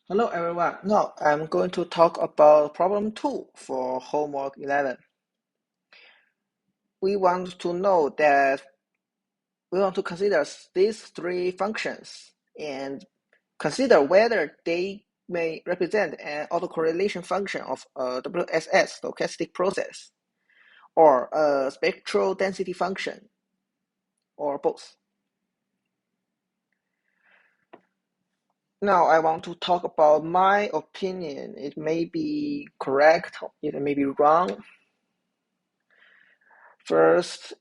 Hello everyone. Now I'm going to talk about problem 2 for homework 11. We want to know that we want to consider these three functions and consider whether they may represent an autocorrelation function of a WSS stochastic process or a spectral density function or both. Now I want to talk about my opinion. It may be correct, it may be wrong. First,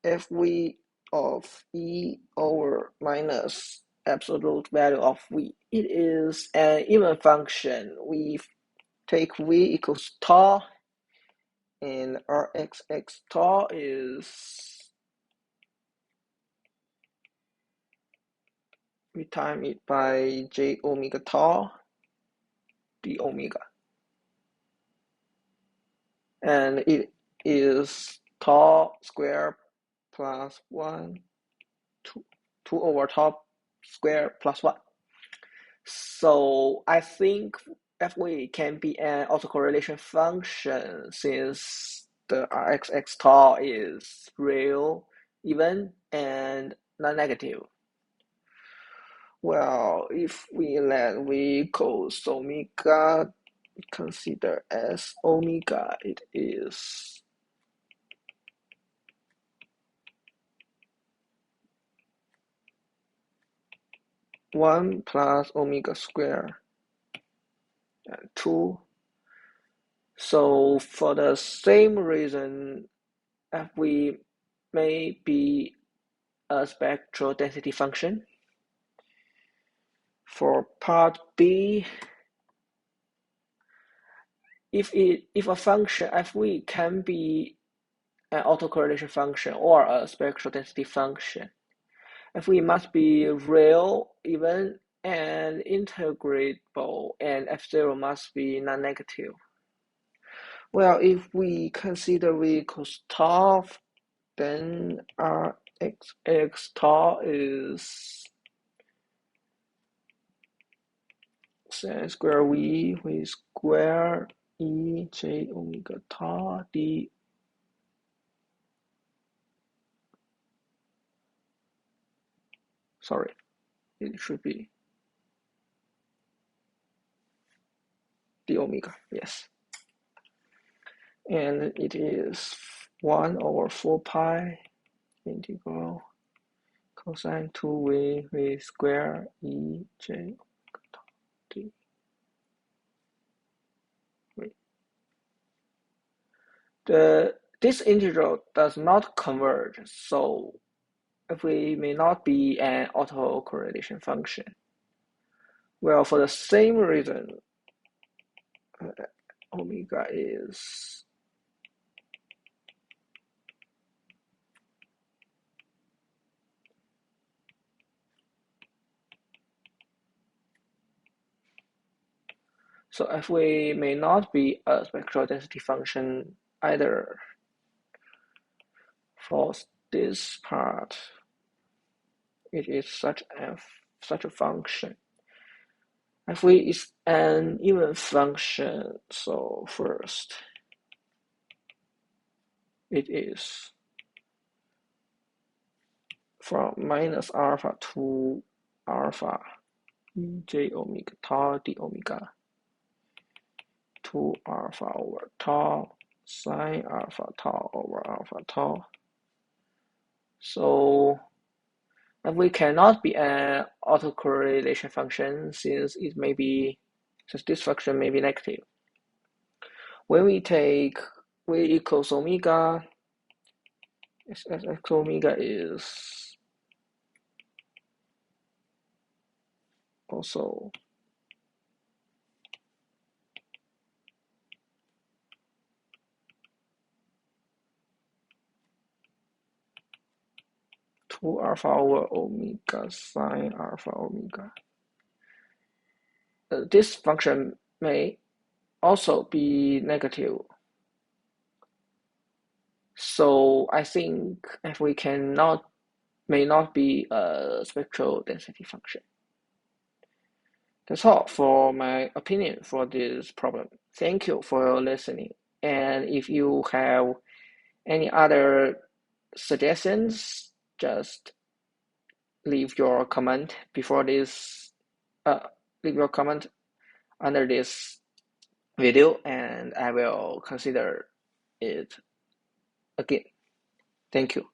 f(v) of E over minus absolute value of V. It is an even function. We take V equals tau, and Rxx tau is, we time it by j omega tau d omega. And it is tau square plus 1, 2 over tau square plus 1. So I think FV can be an autocorrelation function since the Rxx tau is real, even, and non-negative. Well, if we let V equals omega, consider as omega, it is 1 plus omega square and 2. So for the same reason, FV may be a spectral density function. For part B, if a function FV can be an autocorrelation function or a spectral density function, FV must be real, even, and integrable, and F0 must be non-negative. Well, if we consider V equals tau, then Rxx tau is sin square V square E j omega tau d. Sorry, it should be d omega, yes. And it is 1 over 4 pi integral cosine 2v square e j omega tau d. This integral does not converge, so FV may not be an autocorrelation function. Well, for the same reason, omega is so FV may not be a spectral density function either. For this part, it is such a function. FV is an even function, so first it is from minus alpha to alpha j omega tau d omega to alpha over tau sine alpha tau over alpha tau. So we cannot be an autocorrelation function since this function may be negative. When we take V equals omega, x omega is also two alpha over omega sine alpha omega. This function may also be negative. So I think if we may not be a spectral density function. That's all for my opinion for this problem. Thank you for listening. And if you have any other suggestions, just leave your comment before this, uh, leave your comment under this video, and I will consider it again. Thank you.